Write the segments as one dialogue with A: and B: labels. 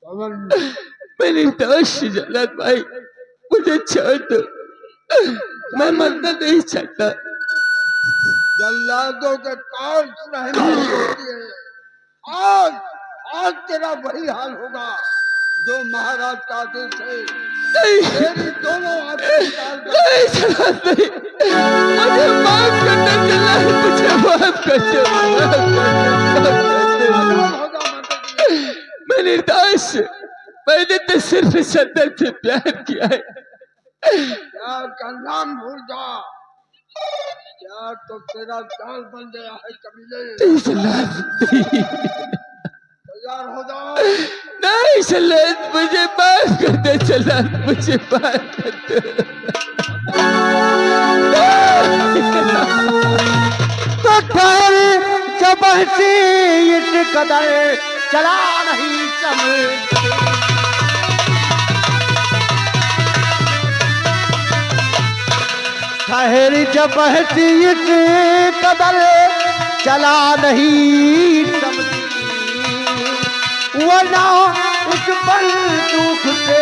A: मेरी दोस्त जल्लाद भाई, मुझे छोड़ दो, मैं मरना नहीं चाहता।
B: जल्लादों के कान रहने होती है। आज आज तेरा वही हाल होगा जो महाराज का आदेश है। तेरी दोनों आंखें
A: नहीं जल्लाद भाई, मुझे माफ कर दो जल्लाद, मुझे माफ कर दो, मेरी दोस्त, मैंने तो सिर्फ सदर से प्यार किया है।
B: प्यार का नाम भूल जा। प्यार तो तेरा जाल बन गया है कमीने। तैयार हो जाओ।
A: नहीं जल्लाद, मुझे माफ कर दे जल्लाद, मुझे माफ कर दे।
C: तो ठहर जब इस कदर चला नहीं समझ। ठहर जब इस कदर चला नहीं समझी, वरना इस पल दुख से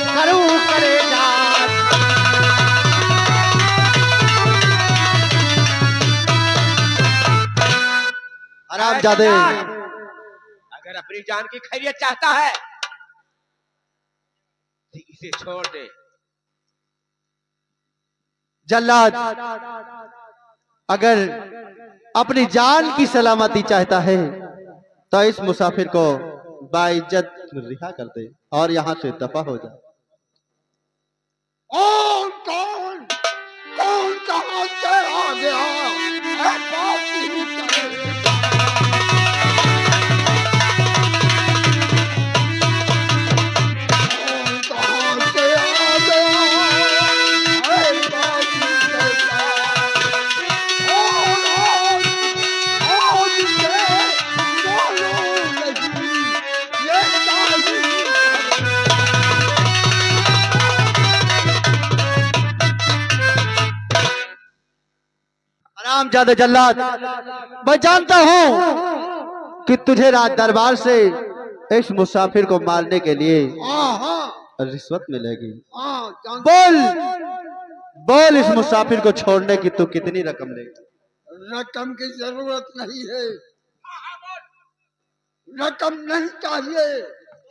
C: करू करेगा। हरामजादे,
D: अगर अपनी जान की खैरियत चाहता है तो इसे छोड़ दे।
C: जल्लाद अगर अपनी जान की सलामती चाहता है तो इस मुसाफिर को बाइज्जत रिहा कर दे और यहाँ से दफा हो जाए।
B: कौन कौन कौन कहां से आ गया? बात नहीं करे।
C: हरामजादे जल्लाद, मैं जानता हूँ कि तुझे राज दरबार से इस मुसाफिर को मारने के लिए रिश्वत मिलेगी। बोल बोल, इस मुसाफिर को छोड़ने की तू कितनी रकम लेगी?
B: रकम की जरूरत नहीं है, रकम नहीं चाहिए।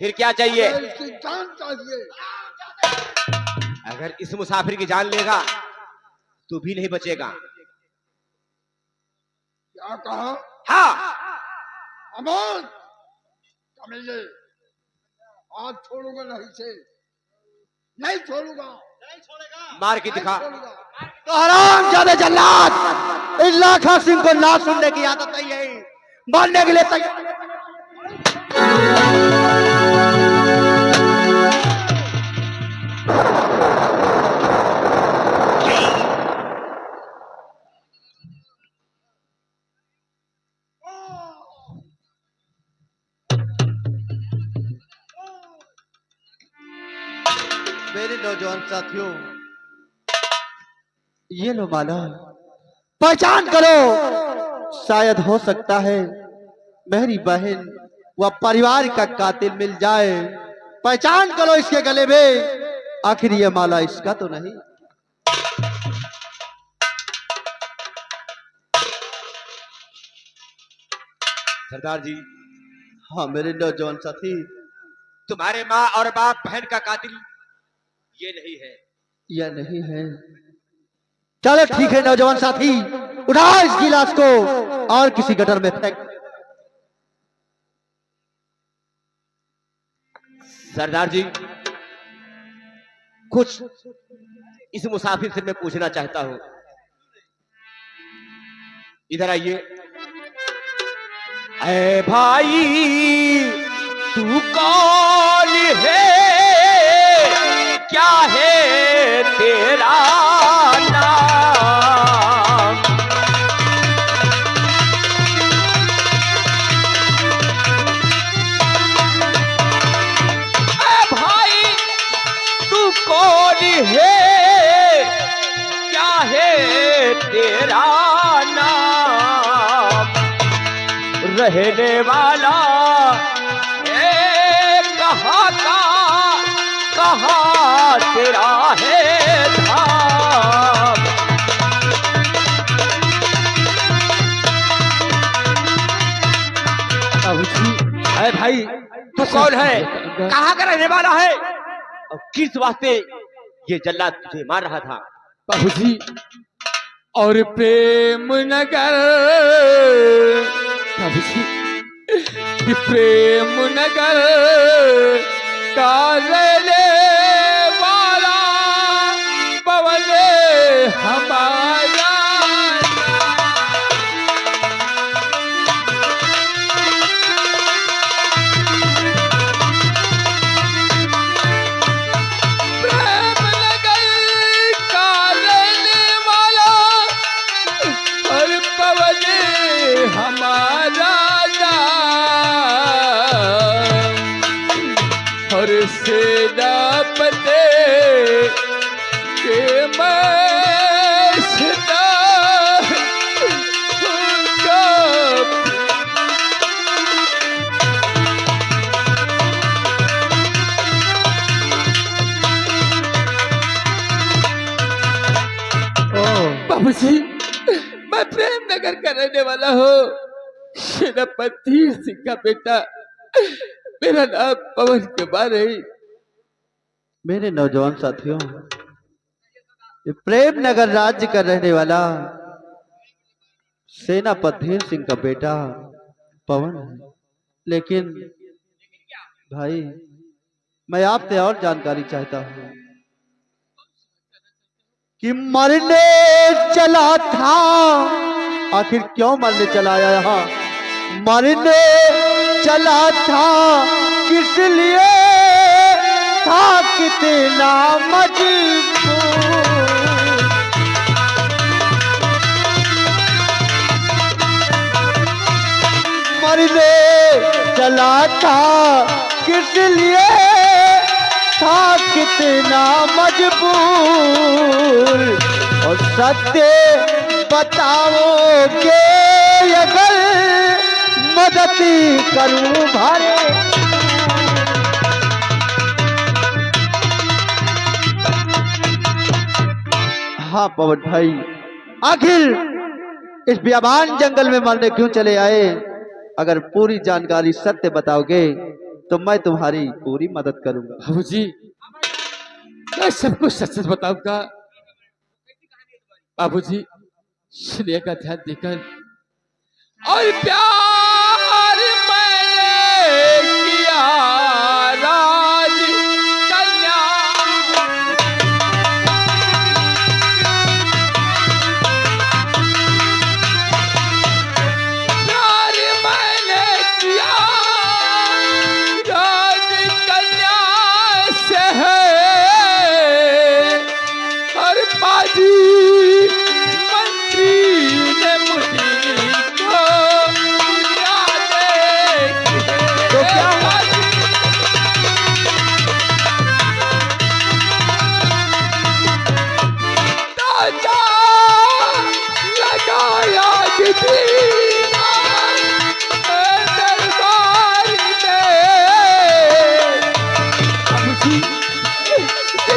D: फिर क्या चाहिए?
B: इसकी जान चाहिए।
D: अगर इस मुसाफिर की जान लेगा तू भी नहीं बचेगा।
B: क्या कहा?
D: हाँ,
B: अमोल कमीने, आज छोड़ूंगा नहीं से, नहीं छोड़ूंगा।
D: मार के दिखा।
C: तो हरामजादे जल्लाद, इस लाखा सिंह को ना सुनने की आदत नहीं है, मारने के लिए तैयार। मेरे नौजवान साथियों, ये लो माला, पहचान करो। शायद हो सकता है मेरी बहन व परिवार का कातिल मिल जाए। पहचान करो इसके गले में, आखिर ये माला इसका तो नहीं।
D: सरदार जी,
C: हाँ मेरे नौजवान साथी,
D: तुम्हारे माँ और बाप बहन का कातिल ये नहीं है।
C: यह नहीं है। चलो ठीक है नौजवान साथी, उठा इस गिलास को और किसी गटर में फेंक।
D: सरदार जी, कुछ इस मुसाफिर से मैं पूछना चाहता हूं। इधर आइए। ऐ भाई, तू कौन है, क्या है तेरा नाम? ऐ भाई, तू कौन है, क्या है तेरा नाम? रहने वाला कहाँ कहाँ तेरा है धाम। अरे भाई तू कौन है, कहाँ का रहने वाला है और किस वास्ते ये जल्लाद तुझे मार रहा था?
A: बाबूजी और प्रेम नगर, बाबूजी ये प्रेम नगर का रहने वाला पवन हमारा। प्रेम नगर का रहने वाला और पवन हमारा और सेनापति के मस्ता उनका। बाबूजी मैं प्रेम नगर का रहने वाला हूँ, सेनापति सिंह का बेटा, मेरा नाम पवन कुमार है।
C: मेरे नौजवान साथियों, ये प्रेम नगर राज्य का रहने वाला सेनापति सिंह का बेटा पवन है। लेकिन भाई मैं आपसे और जानकारी चाहता हूँ कि मरने चला था, आखिर क्यों मरने चला आया यहाँ? मरने चला था किस लिए था, कितना मजबूर। मरने चला था किस लिए था, कितना मजबूर। और सत्य बताओगे अगर मदद करूं भारे। हाँ पवन भाई, आखिर इस बियाबान जंगल में मरने क्यों चले आए? अगर पूरी जानकारी सत्य बताओगे तो मैं तुम्हारी पूरी मदद करूंगा।
A: बाबूजी मैं सब कुछ सच सच बताऊंगा। बाबूजी सुनिएगा ध्यान देकर। और प्यार मैंने किया राज कन्या, प्यार मैंने किया राज कन्या से है। और बाजी मंत्री ने मुझे
C: तो क्या हुआ?
A: लगाया दरबार में।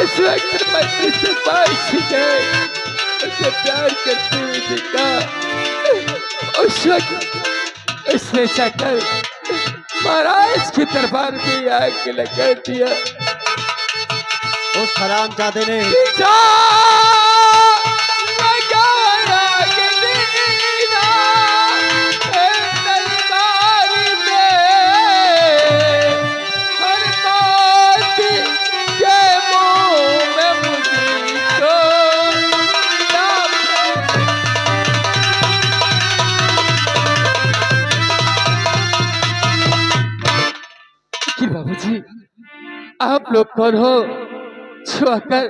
A: इस वक्त मंत्री से पास गए, उसे प्यार करते हुए देखा। उस वक्त उसने जाकर महाराज के दरबार में आग लगा दिया।
C: उस हरामजादे ने
A: बाबूजी आप लोग कौन हो जो आकर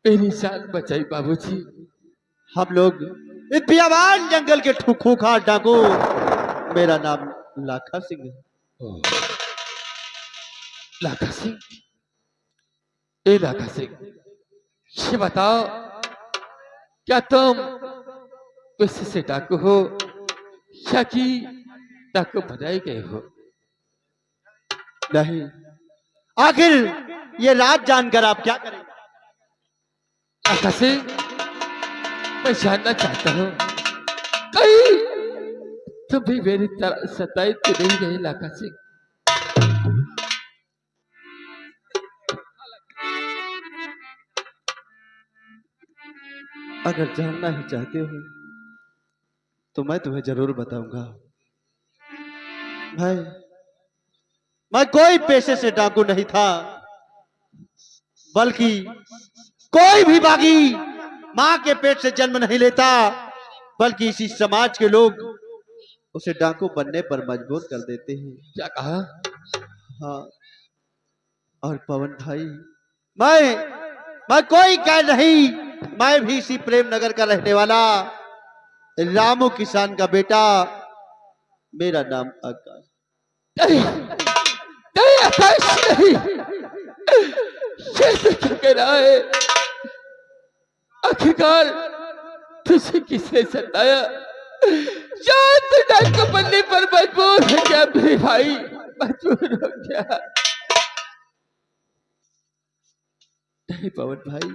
A: मेरी जान बचाई? बाबूजी
C: हम लोग इस बियाबान जंगल के खूंखार डाकू, मेरा नाम लाखा सिंह है।
A: लाखा सिंह, ए लाखा सिंह, ये बताओ क्या तुम पैसे से डाकू हो या कि डाकू बनाए गए हो?
C: नहीं, आखिर ये राज जानकर आप क्या करेंगे?
A: आकाशी, मैं जानना चाहता हूँ कहीं तुम भी मेरी तरह सताई तो नहीं गई लाका सिंह?
C: अगर जानना ही चाहते हो तो मैं तुम्हें जरूर बताऊंगा। भाई, मैं कोई पेशे से डाकू नहीं था, बल्कि कोई भी बागी मां के पेट से जन्म नहीं लेता, बल्कि इसी समाज के लोग उसे डाकू बनने पर मजबूर कर देते हैं।
A: क्या कहा?
C: हाँ, और पवन भाई, मैं कोई कैद नहीं, मैं भी इसी प्रेम नगर का रहने वाला रामू किसान का बेटा, मेरा नाम आकाश।
A: नहीं, नहीं आकाश, नहीं। ये तो क्या कह रहा है? आखिरकार तुझे किसने सताया? जान तो डाकू बनने पर मजबूर हो गया मेरे भाई, मजबूर हो गया।
C: नहीं पवन भाई,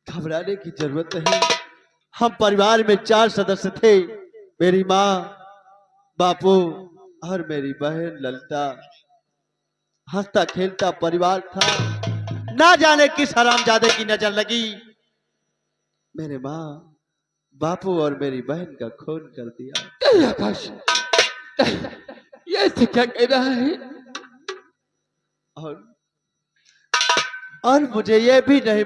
C: घबराने की जरूरत नहीं। हम परिवार में 4 सदस्य थे, मेरी माँ, बापू और मेरी बहन ललिता। हंसता खेलता परिवार था, ना जाने किस हरामजादे की नजर लगी, मेरे माँ, बापू और मेरी बहन का खून कर दिया।
A: नहीं आकाश, ये तो क्या कह रहा है?
C: और मुझे ये भी नहीं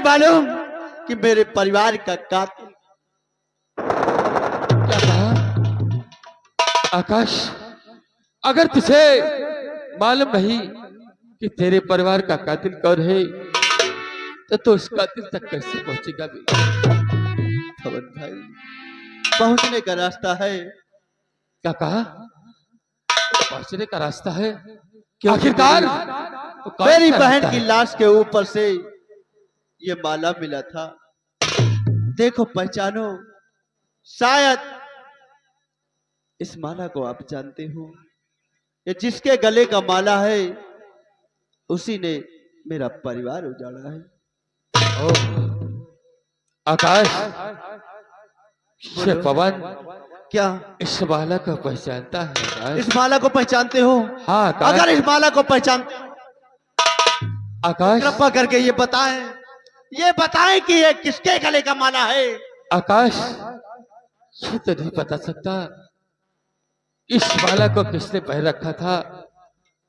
C: मालूम कि मेरे परिवार का कातिल।
A: क्या कहा? आकाश, अगर तुझे मालूम नहीं कि तेरे परिवार का कातिल कौन है, तो उस कातिल तक कैसे पहुंचेगा भी?
C: पवन भाई, पहुंचने का रास्ता है।
A: क्या कहा? पहुंचने का रास्ता है? आखिरकार तो कौन
C: मेरी
A: सा
C: बहन
A: रास्ता
C: की
A: है?
C: लाश के ऊपर से ये माला मिला था, देखो पहचानो, शायद इस माला को आप जानते हो। ये जिसके गले का माला है उसी ने मेरा परिवार उजाड़ा है।
A: आकाश, ये पवन
C: क्या
A: इस माला को पहचानता है? आकाश,
C: इस माला को पहचानते हो?
A: हाँ आकाश।
C: अगर इस माला को पहचानते हो,
A: आकाश,
C: कृपा करके ये बताएं कि ये किसके गले का माला है।
A: आकाश, ये तो नहीं बता सकता इस माला को किसने पहन रखा था,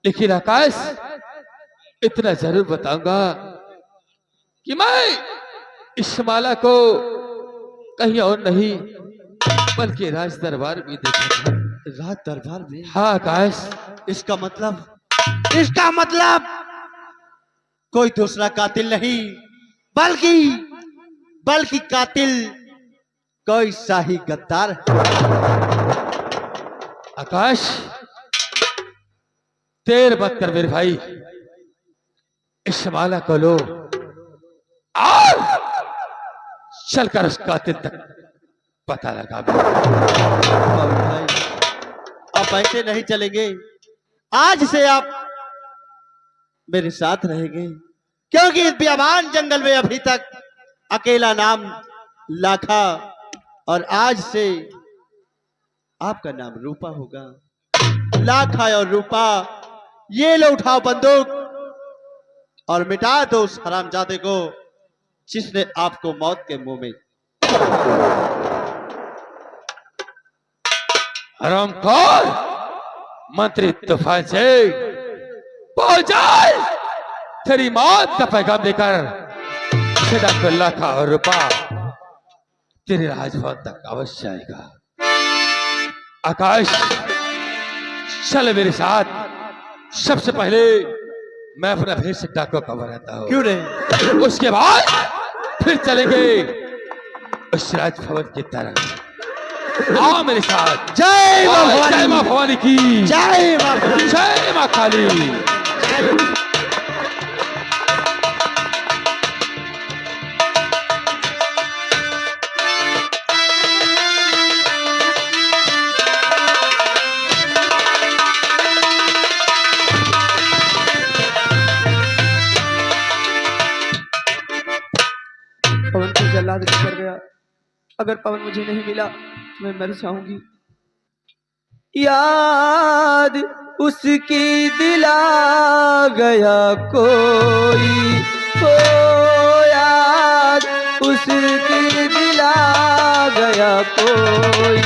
A: लेकिन आकाश इतना जरूर बताऊंगा कि मैं इस माला को कहीं और नहीं बल्कि राज दरबार में देखा था।
C: राज दरबार में?
A: हाँ आकाश।
C: इसका मतलब कोई दूसरा कातिल नहीं, बल्कि कातिल कोई शाही गद्दार है।
A: आकाश, देर मत कर मेरे भाई, इस माला को लो और चलकर उस कातिल तक पता लगा।
C: भाई, आप ऐसे नहीं चलेंगे, आज से आप मेरे साथ रहेंगे, क्योंकि इस बियाबान जंगल में अभी तक अकेला नाम लाखा, और आज से आपका नाम रूपा होगा। लाखा और रूपा, ये लो उठाओ बंदूक और मिटा दो उस हरामजादे को जिसने आपको मौत के मुंह में।
A: हरामखोर मंत्री तूफान से पहुंच जाए, तेरी मौत का पैगाम लेकर लाखा और रूपा तेरे राजभवन तक अवश्य आएगा। आकाश, चल मेरे साथ। सबसे पहले मैं अपना भेष डाको का बनाता हूँ।
C: क्यों नहीं?
A: उसके बाद फिर चलेंगे उस राजभवन की तरफ। आओ मेरे साथ।
C: जय मां भवानी।
A: जय मां भवानी की
C: जय मां भवानी।
A: जय मां काली।
E: अगर पवन मुझे नहीं मिला तो मैं मर जाऊंगी। याद उसकी दिला गया कोई, हो याद उसकी दिला गया कोई।